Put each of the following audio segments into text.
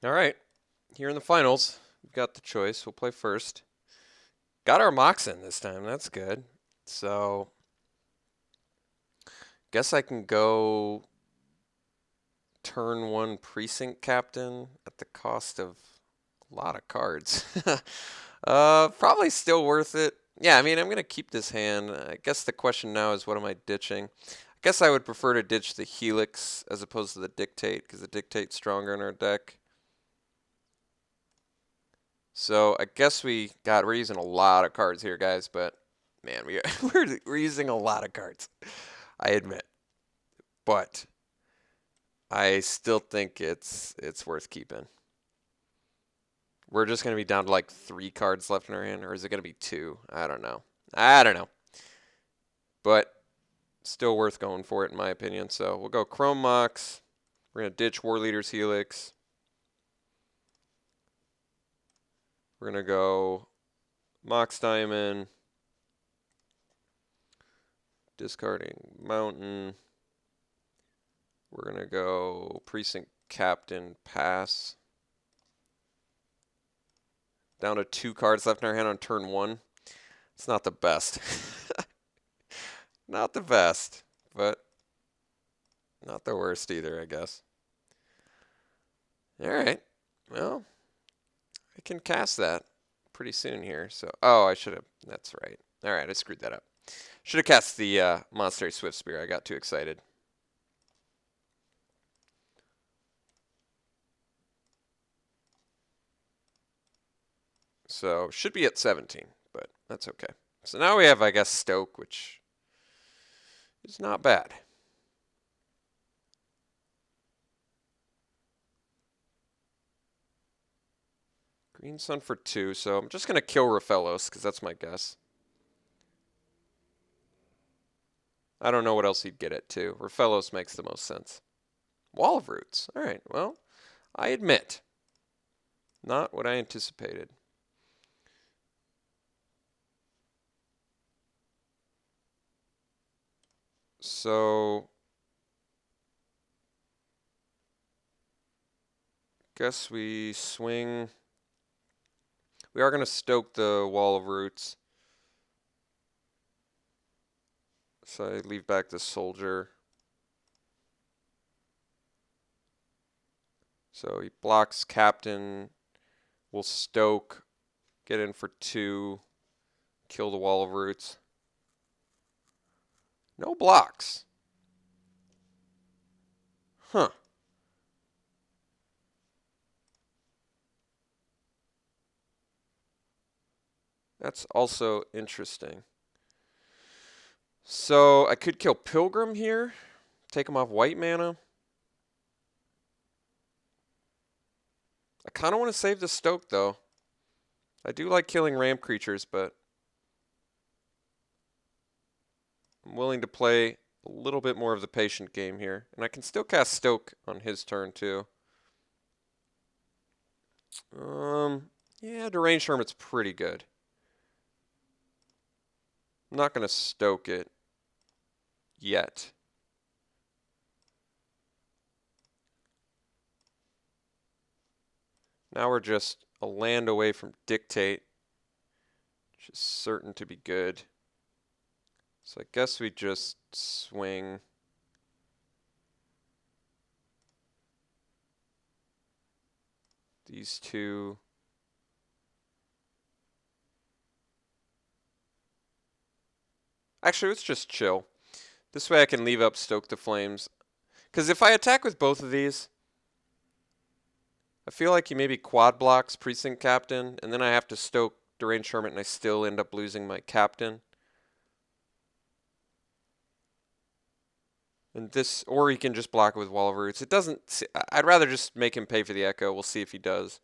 All right, here in the finals, we've got the choice. We'll play first. Got our mocks in this time. That's good. So, guess I can go turn one precinct captain at the cost of a lot of cards. Probably still worth it. Yeah, I mean, I'm going to keep this hand. I guess the question now is what am I ditching? I guess I would prefer to ditch the Helix as opposed to the Dictate because the Dictate's stronger in our deck. So I guess we're using a lot of cards here, guys, but man, we're using a lot of cards. I admit. But I still think it's worth keeping. We're just going to be down to like 3 cards left in our hand, or is it going to be 2? I don't know. But still worth going for it in my opinion. So we'll go Chrome Mox. We're going to ditch War Leader's Helix. We're going to go Mox Diamond. Discarding Mountain. We're going to go Precinct Captain Pass. Down to 2 cards left in our hand on turn 1. It's not the best. Not the best, but not the worst either, I guess. All right. Well, I can cast that pretty soon here. So, oh, I should have. That's right. All right, I screwed that up. Should have cast the Monastery Swift Spear. I got too excited. So, should be at 17, but that's okay. So now we have, I guess, Stoke, which is not bad. Green Sun for 2, so I'm just going to kill Raphaelos, because that's my guess. I don't know what else he'd get at 2. Raphaelos makes the most sense. Wall of Roots. All right, well, I admit, not what I anticipated. So, guess we swing. We are going to stoke the Wall of Roots. So I leave back the Soldier. So he blocks Captain. We'll stoke. Get in for 2. Kill the Wall of Roots. No blocks. Huh. That's also interesting. So I could kill Pilgrim here. Take him off white mana. I kind of want to save the Stoke, though. I do like killing ramp creatures, but I'm willing to play a little bit more of the patient game here. And I can still cast Stoke on his turn, too. Yeah, Deranged Hermit's pretty good. I'm not going to stoke it yet. Now we're just a land away from Dictate, which is certain to be good. So I guess we just swing. These 2. Actually, let's just chill. This way I can leave up Stoke the Flames. Because if I attack with both of these, I feel like he maybe quad blocks Precinct Captain, and then I have to stoke Deranged Hermit, and I still end up losing my Captain. And this, or he can just block it with Wall of Roots. It doesn't, I'd rather just make him pay for the Echo. We'll see if he does.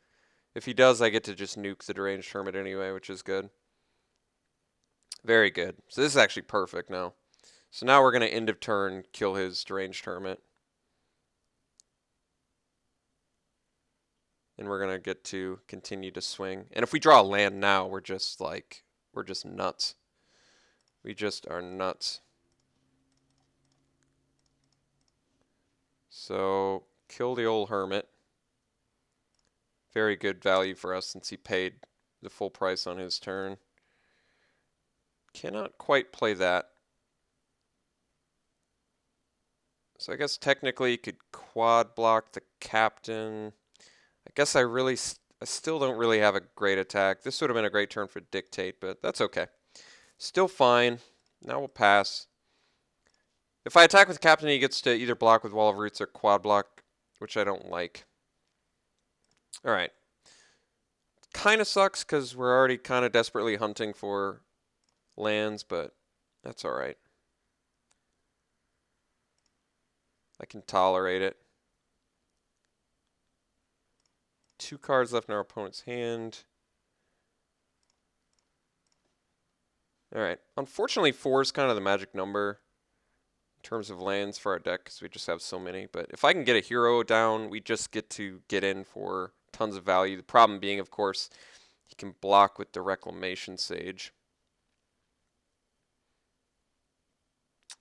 If he does, I get to just nuke the Deranged Hermit anyway, which is good. Very good. So this is actually perfect now. So now we're going to end of turn kill his Deranged Hermit. And we're going to get to continue to swing. And if we draw a land now, we're just nuts. We just are nuts. So kill the old Hermit. Very good value for us since he paid the full price on his turn. Cannot quite play that. So I guess technically you could quad block the captain. I guess I still don't really have a great attack. This would have been a great turn for dictate, but that's okay. Still fine. Now we'll pass. If I attack with captain, he gets to either block with Wall of Roots or quad block, which I don't like. All right. Kind of sucks because we're already kind of desperately hunting for lands, but that's all right. I can tolerate it. 2 cards left in our opponent's hand. All right. Unfortunately, 4 is kind of the magic number in terms of lands for our deck because we just have so many. But if I can get a hero down, we just get to get in for tons of value. The problem being, of course, he can block with the Reclamation Sage.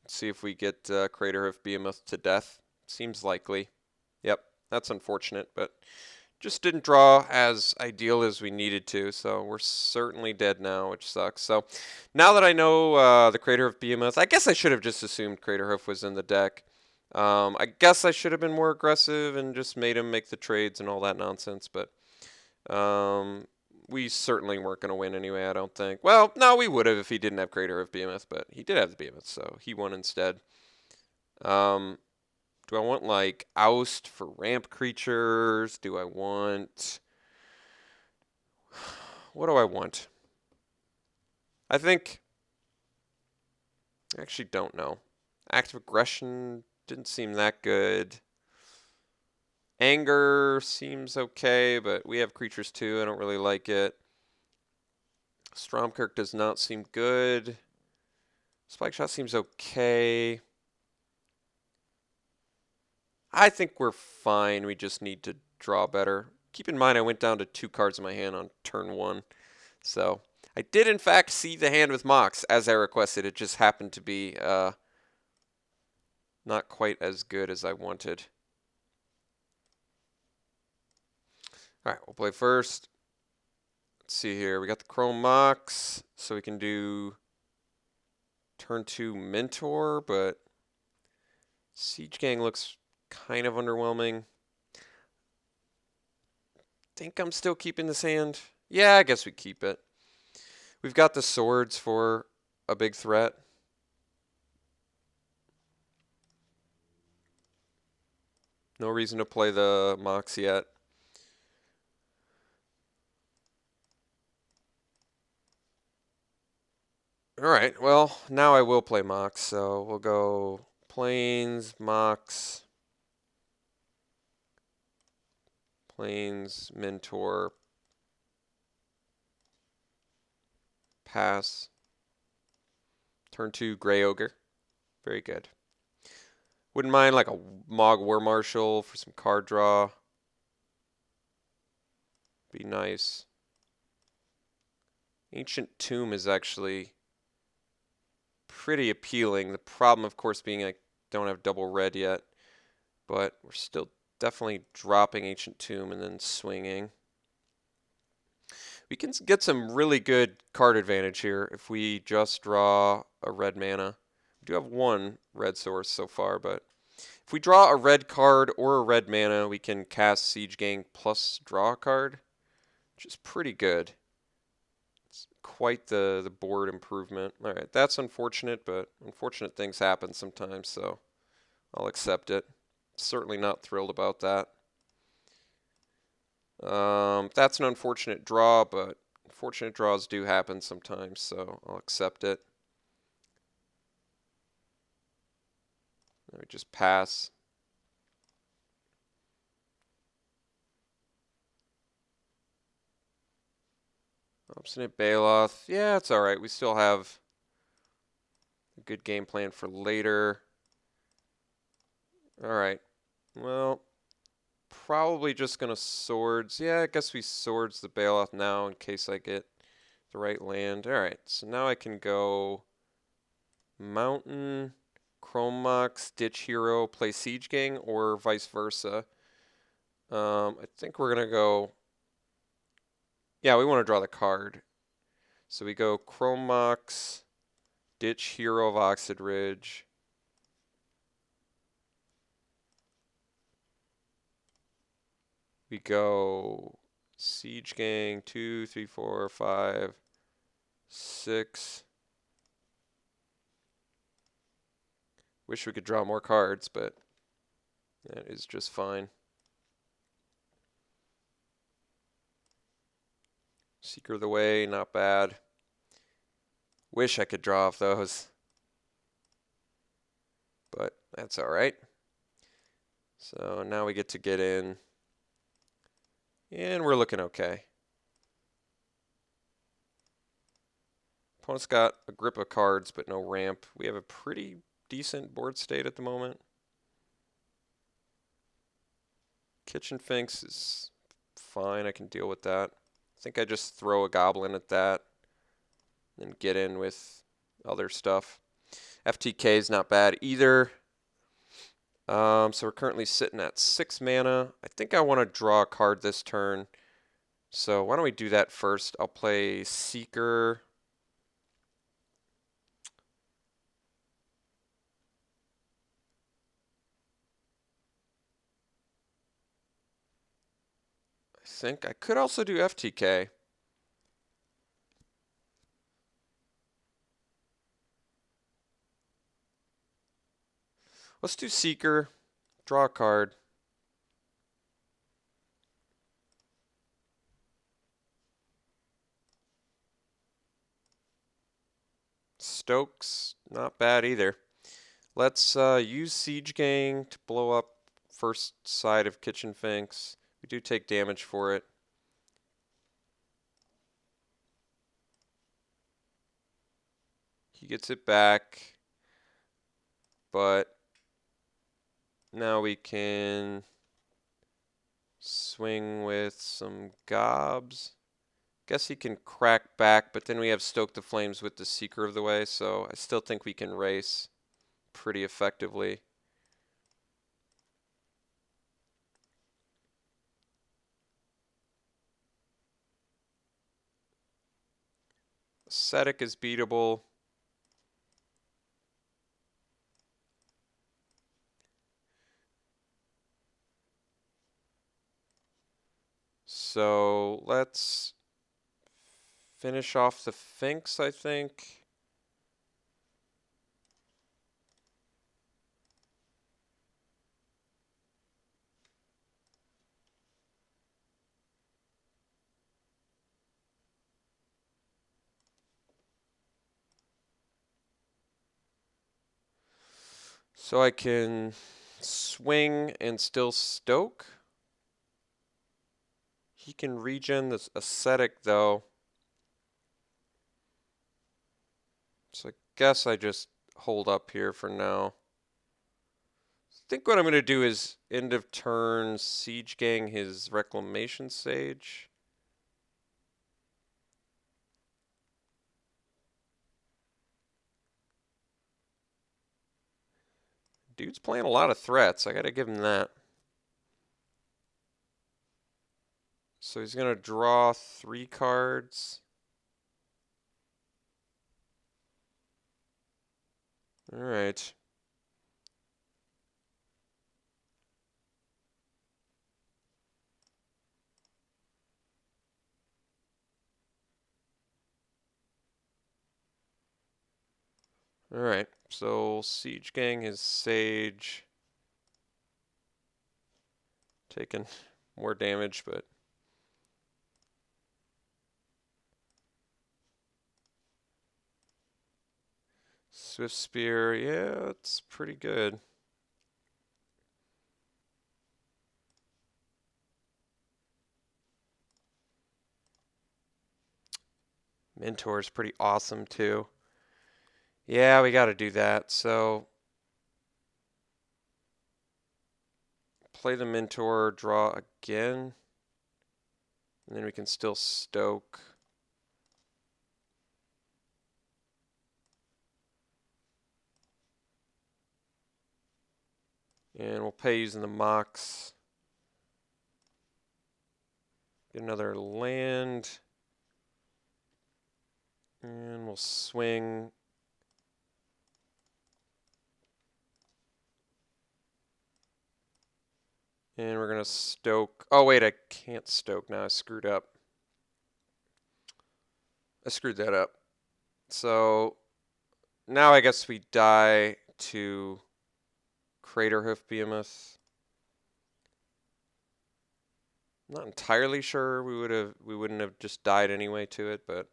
Let's see if we get Craterhoof Behemoth to death. Seems likely. Yep, that's unfortunate, but just didn't draw as ideal as we needed to, so we're certainly dead now, which sucks. So now that I know the Craterhoof Behemoth, I guess I should have just assumed Craterhoof was in the deck. I guess I should have been more aggressive and just made him make the trades and all that nonsense, but we certainly weren't going to win anyway, I don't think. Well, no, we would have if he didn't have Craterhoof Behemoth, but he did have the Behemoth, so he won instead. Do I want, like, Oust for ramp creatures? Do I want... What do I want? I think... I actually don't know. Active Aggression didn't seem that good. Anger seems okay, but we have creatures too. I don't really like it. Stromkirk does not seem good. Spike Shot seems okay. I think we're fine. We just need to draw better. Keep in mind I went down to 2 cards in my hand on turn 1. So I did in fact see the hand with Mox as I requested. It just happened to be not quite as good as I wanted. Alright, we'll play first. Let's see here. We got the Chrome Mox, so we can do turn 2 Mentor, but Siege Gang looks kind of underwhelming. Think I'm still keeping this hand. Yeah, I guess we keep it. We've got the swords for a big threat. No reason to play the Mox yet. Alright, well, now I will play Mox, so we'll go Plains, Mox, Plains, Mentor, pass. Turn 2, Grey Ogre. Very good. Wouldn't mind like a Mog War Marshal for some card draw. Be nice. Ancient Tomb is actually pretty appealing. The problem, of course, being I don't have double red yet. But we're still definitely dropping Ancient Tomb and then swinging. We can get some really good card advantage here if we just draw a red mana. We do have 1 red source so far, but if we draw a red card or a red mana, we can cast Siege Gang plus draw a card, which is pretty good. It's quite the board improvement. All right, that's unfortunate, but unfortunate things happen sometimes, so I'll accept it. Certainly not thrilled about that. That's an unfortunate draw, but unfortunate draws do happen sometimes, so I'll accept it. Let me just pass. Obstinate Baloth. Yeah, it's alright. We still have a good game plan for later. Alright. Well, probably just going to swords. Yeah, I guess we swords the Baloth now in case I get the right land. Alright, so now I can go Mountain, Chrome Mox, Ditch Hero, play Siege Gang, or vice versa. I think we're going to go Yeah, we want to draw the card. So we go Chrome Mox, ditch Hero of Oxid Ridge. We go Siege Gang 2, 3, 4, 5, 6. Wish we could draw more cards, but that is just fine. Seeker of the Way, not bad. Wish I could draw off those, but that's all right. So now we get in, and we're looking okay. Opponent's got a grip of cards, but no ramp. We have a pretty decent board state at the moment. Kitchen Finks is fine. I can deal with that. I think I just throw a goblin at that and get in with other stuff. FTK is not bad either. So we're currently sitting at 6 mana. I think I want to draw a card this turn. So why don't we do that first? I'll play Seeker. I think I could also do FTK. Let's do Seeker. Draw a card. Stokes, not bad either. Let's use Siege Gang to blow up first side of Kitchen Finks. We do take damage for it. He gets it back, but now we can swing with some gobs. Guess he can crack back, but then we have Stoke the Flames with the Seeker of the Way, so I still think we can race pretty effectively. Ascetic is beatable. So let's finish off the Finks, I think. So I can swing and still Stoke. He can regen the Ascetic though. So I guess I just hold up here for now. I think what I'm going to do is end of turn Siege Gang his Reclamation Sage. Dude's playing a lot of threats. I got to give him that. So he's going to draw 3 cards. All right. All right. So Siege Gang his Sage. Taking more damage, but Swift Spear, yeah, it's pretty good. Mentor's pretty awesome too. Yeah, we got to do that. So play the Mentor, draw again, and then we can still Stoke. And we'll pay using the Mox. Get another land. And we'll swing. And we're going to stoke. Oh, wait, I can't stoke now. I screwed up. I screwed that up. So now I guess we die to Craterhoof Behemoth. Not entirely sure we wouldn't have just died anyway to it, but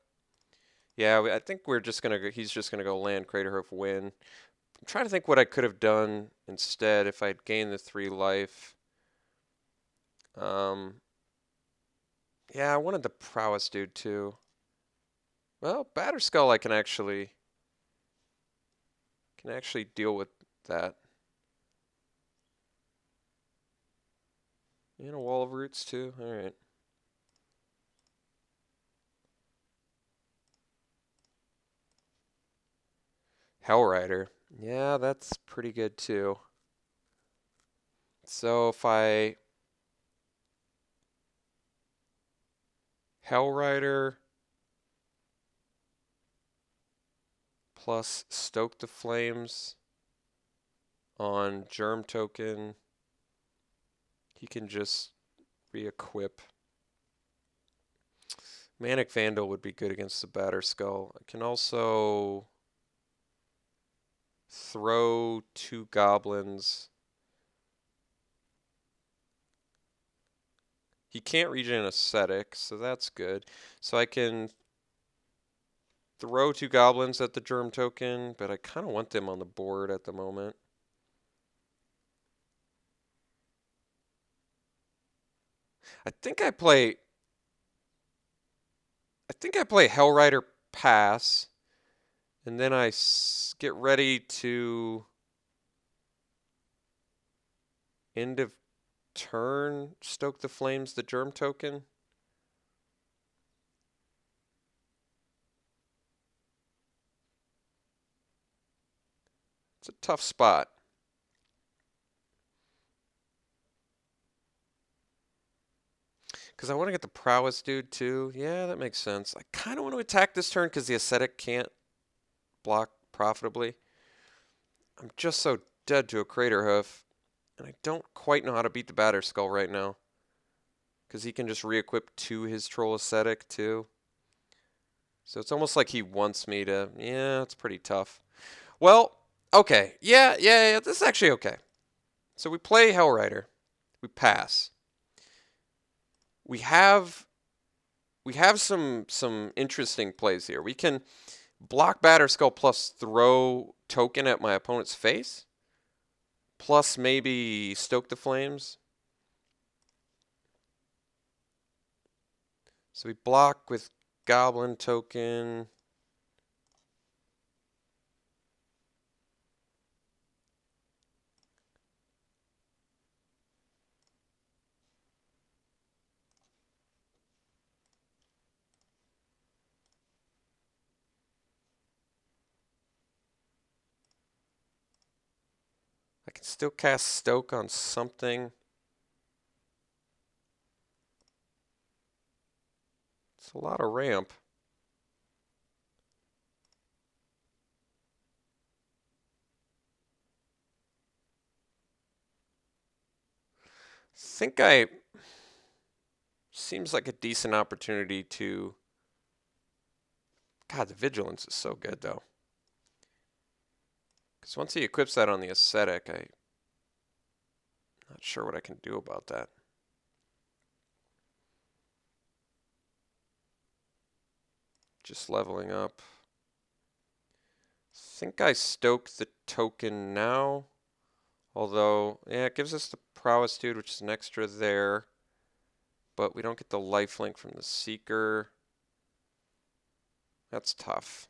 yeah, I think we're just gonna go, he's just gonna go land Craterhoof win. I'm trying to think what I could have done instead if I'd gained the 3 life. Um, yeah, I wanted the prowess dude too. Well, Batterskull I can actually deal with that. And a wall of roots too. All right. Hellrider. Yeah, that's pretty good too. So if I Hellrider plus Stoke the Flames on Germ Token, he can just re-equip. Manic Vandal would be good against the Batterskull. I can also throw 2 goblins. He can't regen Ascetic, so that's good. So I can throw 2 goblins at the Germ Token, but I kind of want them on the board at the moment. I think I play Hellrider pass, and then I get ready to end of turn stoke the flames the Germ Token. It's a tough spot. Because I want to get the prowess dude too. Yeah, that makes sense. I kind of want to attack this turn because the ascetic can't block profitably. I'm just so dead to a Craterhoof, and I don't quite know how to beat the Batterskull right now. Because he can just re-equip to his Troll Ascetic too. So it's almost like he wants me to... Yeah, it's pretty tough. Well, okay. Yeah, this is actually okay. So we play Hellrider. We pass. We have some interesting plays here. We can block Batterskull plus throw token at my opponent's face. Plus maybe stoke the flames. So we block with goblin token. I can still cast stoke on something. It's a lot of ramp. Think I seems like a decent opportunity to... God, the vigilance is so good though. Because once he equips that on the ascetic, I'm not sure what I can do about that. Just leveling up. Think I stoke the token now. Although, yeah, it gives us the prowess dude, which is an extra there. But we don't get the lifelink from the Seeker. That's tough.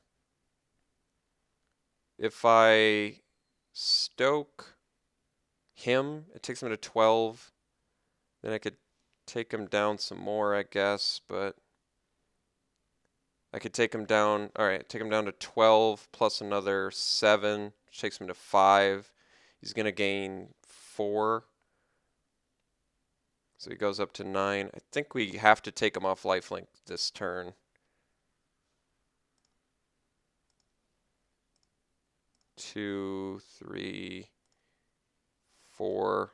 If I stoke him, it takes him to 12. Then I could take him down some more, I guess, but I could take him down. All right, take him down to 12 plus another 7, which takes him to 5. He's going to gain 4. So he goes up to 9. I think we have to take him off lifelink this turn. 2, 3, 4.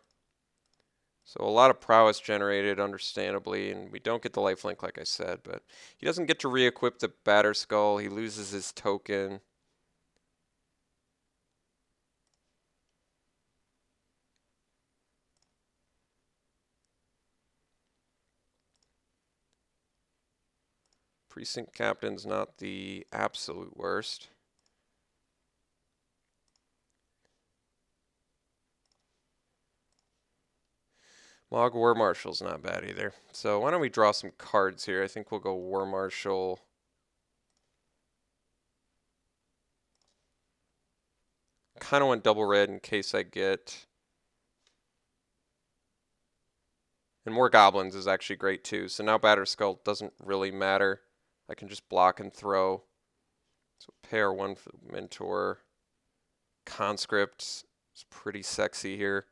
So a lot of prowess generated, understandably, and we don't get the lifelink like I said, but he doesn't get to re-equip the batter skull. He loses his token. Precinct Captain's not the absolute worst. Log War Marshal's not bad either. So why don't we draw some cards here? I think we'll go War Marshal. Kind of want double red in case I get... And more goblins is actually great too. So now Batter Skull doesn't really matter. I can just block and throw. So pair 1 for the Mentor. Conscript is pretty sexy here.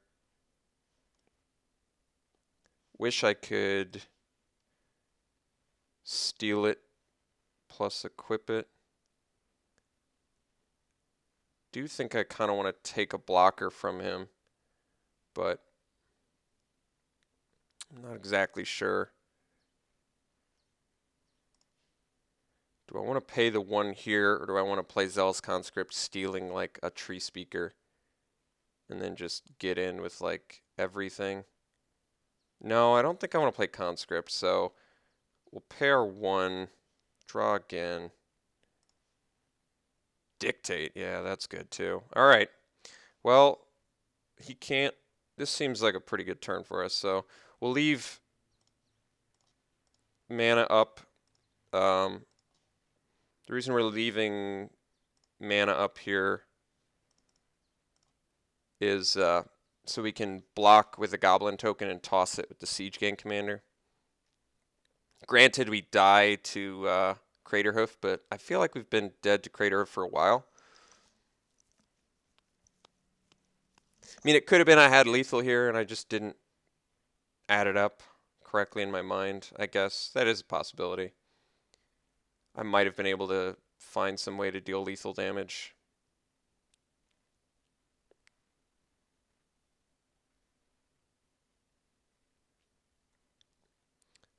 Wish I could steal it plus equip it. Do think I kind of want to take a blocker from him, but I'm not exactly sure. Do I want to pay the 1 here, or do I want to play Zealous Conscript stealing like a Tree Speaker and then just get in with like everything? No, I don't think I want to play Conscript, so we'll pair 1, draw again. Dictate, yeah, that's good too. All right, well, he can't. This seems like a pretty good turn for us, so we'll leave mana up. The reason we're leaving mana up here is so we can block with a Goblin token and toss it with the Siege Gang Commander. Granted, we die to Craterhoof, but I feel like we've been dead to Craterhoof for a while. I mean, it could have been I had lethal here and I just didn't add it up correctly in my mind, I guess. That is a possibility. I might have been able to find some way to deal lethal damage.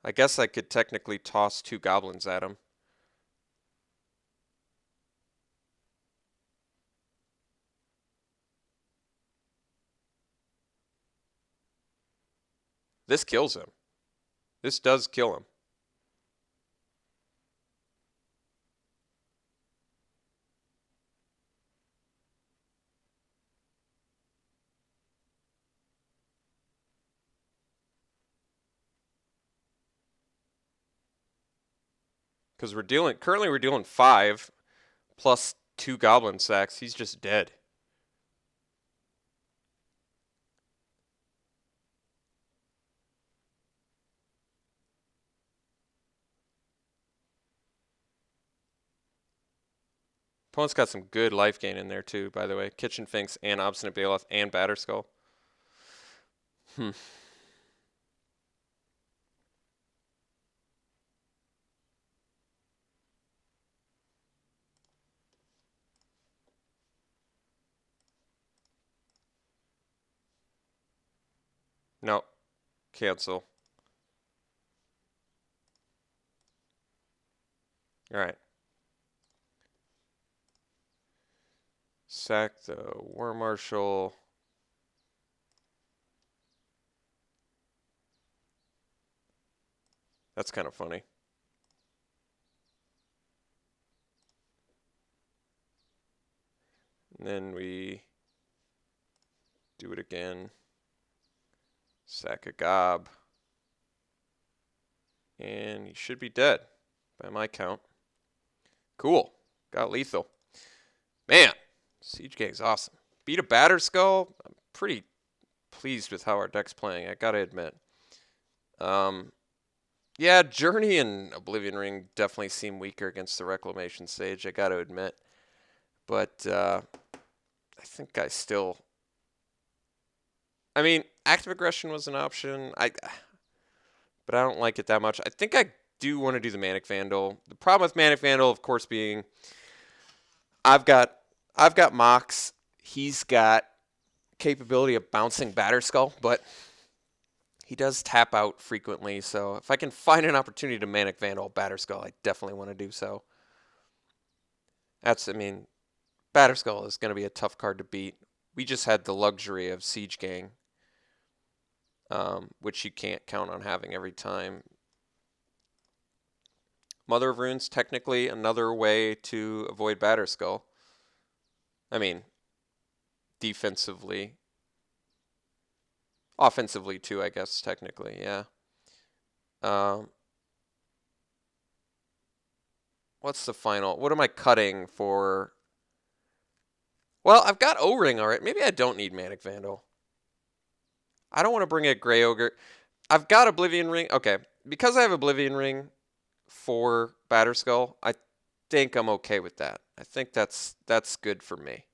I guess I could technically toss 2 goblins at him. This kills him. This does kill him. Because currently we're dealing 5 plus 2 goblin sacks. He's just dead. Opponent's got some good life gain in there too, by the way. Kitchen Finks and Obstinate Bailiff and Batter Skull. No. Cancel. Alright. Sack the War Marshal. That's kind of funny. And then we do it again. Sack a gob. And he should be dead by my count. Cool. Got lethal. Man, Siege Gang's awesome. Beat a Batter Skull. I'm pretty pleased with how our deck's playing, I gotta admit. Yeah, Journey and Oblivion Ring definitely seem weaker against the Reclamation Sage, I gotta admit. But I think I still... I mean, Active Aggression was an option, but I don't like it that much. I think I do want to do the Manic Vandal. The problem with Manic Vandal, of course, being I've got I've got Mox. He's got capability of bouncing Batterskull, but he does tap out frequently. So if I can find an opportunity to Manic Vandal Batterskull, I definitely want to do so. I mean, Batterskull is going to be a tough card to beat. We just had the luxury of Siege Gang, which you can't count on having every time. Mother of Runes, technically another way to avoid Batterskull. I mean, defensively. Offensively, too, I guess, technically, yeah. Um, what's the final? What am I cutting for? Well, I've got O-Ring already. Maybe I don't need Manic Vandal. I don't want to bring a Grey Ogre. I've got Oblivion Ring. Okay, because I have Oblivion Ring for Batterskull, I think I'm okay with that. I think that's good for me.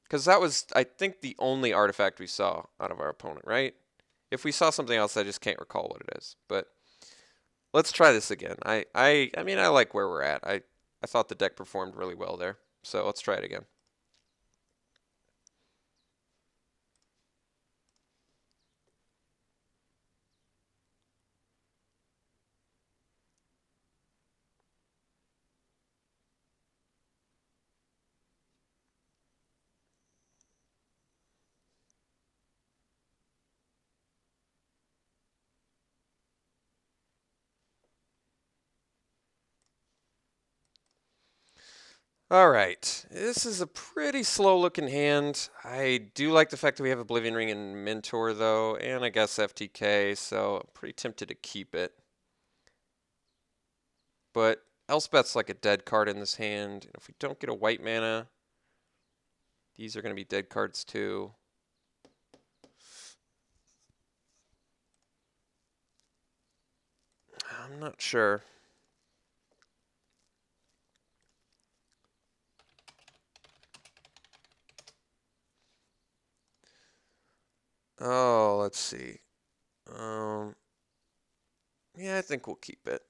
Because that was, I think, the only artifact we saw out of our opponent, right? If we saw something else, I just can't recall what it is. But let's try this again. I mean, I like where we're at. I thought the deck performed really well there. So let's try it again. All right, this is a pretty slow-looking hand. I do like the fact that we have Oblivion Ring and Mentor, though, and I guess FTK, so I'm pretty tempted to keep it. But Elspeth's like a dead card in this hand, and if we don't get a white mana, these are going to be dead cards too. I'm not sure. Oh, let's see. Yeah, I think we'll keep it.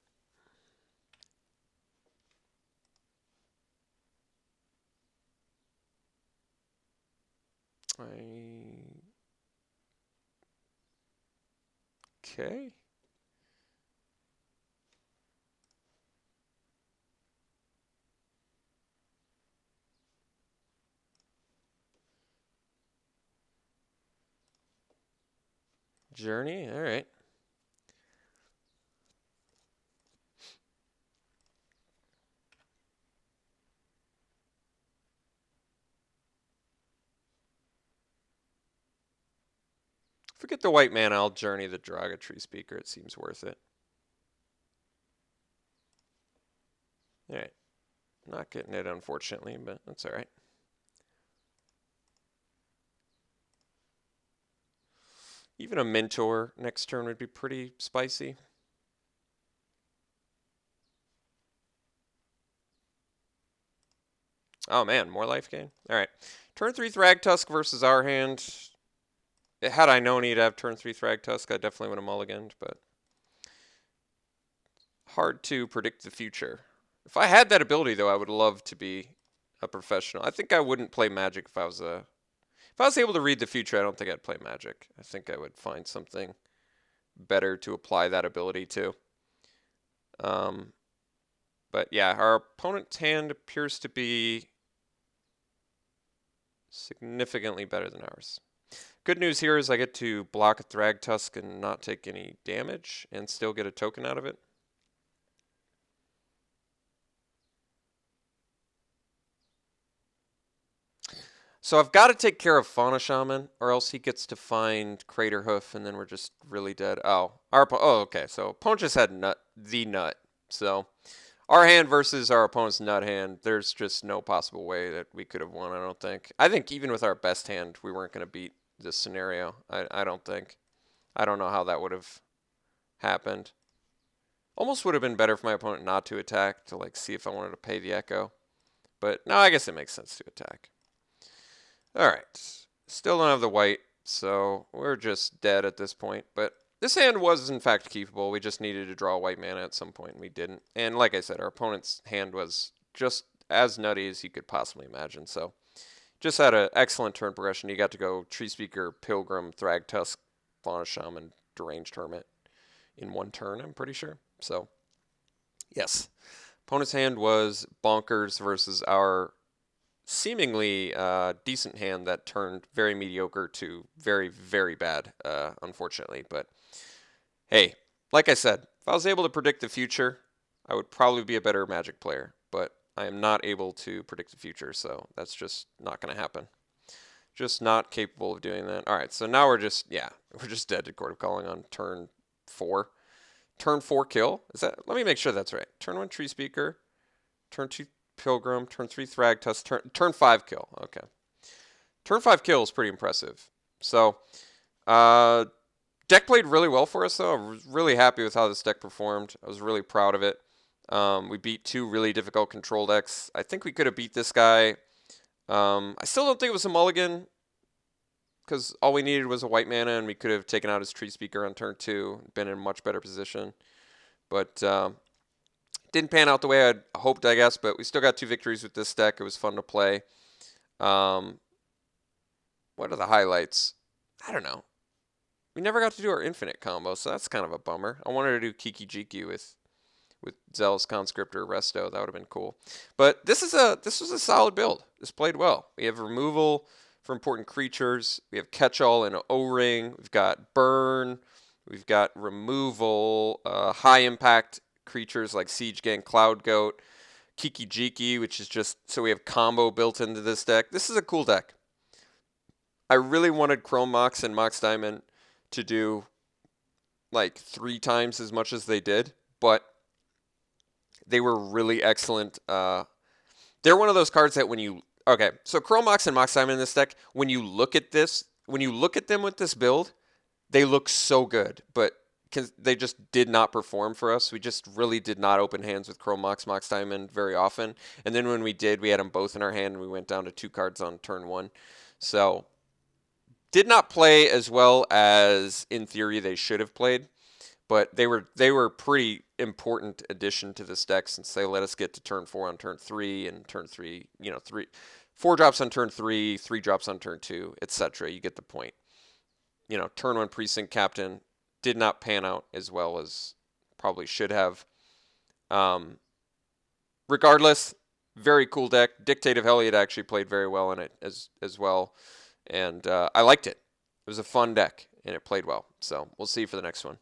Okay. Journey, all right. If we get the white mana, I'll journey the Derogatory Speaker. It seems worth it. All right. Not getting it, unfortunately, but that's all right. Even a Mentor next turn would be pretty spicy. Oh man, more life gain? Alright. Turn 3 Thragtusk versus our hand. Had I known he'd have turn 3 Thragtusk, I definitely would have mulliganed, but hard to predict the future. If I had that ability, though, I would love to be a professional. I think I wouldn't play Magic if I was able to read the future. I don't think I'd play Magic. I think I would find something better to apply that ability to. But yeah, our opponent's hand appears to be significantly better than ours. Good news here is I get to block a Thragtusk and not take any damage and still get a token out of it. So I've got to take care of Fauna Shaman, or else he gets to find Craterhoof, and then we're just really dead. Oh, okay. So opponent just had the nut. So our hand versus our opponent's nut hand, there's just no possible way that we could have won, I don't think. I think even with our best hand, we weren't going to beat this scenario. I don't think. I don't know how that would have happened. Almost would have been better for my opponent not to attack, to like see if I wanted to pay the echo. But no, I guess it makes sense to attack. Alright. Still don't have the white, so we're just dead at this point. But this hand was in fact keepable. We just needed to draw white mana at some point, and we didn't. And like I said, our opponent's hand was just as nutty as you could possibly imagine. So just had an excellent turn progression. You got to go Tree Speaker, Pilgrim, Thragtusk, Fauna Shaman, Deranged Hermit in one turn, I'm pretty sure. So, yes. Opponent's hand was bonkers versus our seemingly decent hand that turned very mediocre to very, very bad, unfortunately. But hey, like I said, if I was able to predict the future, I would probably be a better Magic player. But I am not able to predict the future, so that's just not going to happen. Just not capable of doing that. All right, so now we're just dead to Court of Calling on turn 4. Turn 4 kill? Is that? Let me make sure that's right. Turn 1 Tree Speaker, turn 2 Pilgrim, turn 3 Thragtusk, turn 5 kill. Okay. Turn 5 kill is pretty impressive. So, deck played really well for us, though. I was really happy with how this deck performed. I was really proud of it. We beat 2 really difficult control decks. I think we could have beat this guy. I still don't think it was a mulligan, because all we needed was a white mana, and we could have taken out his Tree Speaker on turn 2, been in a much better position. But didn't pan out the way I'd hoped, I guess, but we still got 2 victories with this deck. It was fun to play. What are the highlights? I don't know. We never got to do our infinite combo, so that's kind of a bummer. I wanted to do Kiki Jiki with Zealous Conscript or Resto. That would have been cool. But this was a solid build. This played well. We have removal for important creatures. We have Catch-All and O-Ring. We've got Burn. We've got removal, high impact creatures like Siege Gang, Cloud Goat, Kiki Jiki, which is just so we have combo built into this deck. This is a cool deck. I really wanted Chrome Mox and Mox Diamond to do like 3 times as much as they did, but they were really excellent. They're one of those cards that when you okay, so Chrome Mox and Mox Diamond in this deck, when you look at them with this build, they look so good, but they just did not perform for us. We just really did not open hands with Chrome Mox, Mox Diamond very often. And then when we did, we had them both in our hand, and we went down to 2 cards on turn 1. So, did not play as well as, in theory, they should have played. But they were pretty important addition to this deck since they let us get to turn 4 on turn 3, and turn 3, 4 drops on turn 3, 3 drops on turn 2, etc. You get the point. Turn 1 Precinct Captain did not pan out as well as probably should have. Regardless, very cool deck. Dictate of Helliot actually played very well in it as well. And I liked it. It was a fun deck, and it played well. So we'll see you for the next one.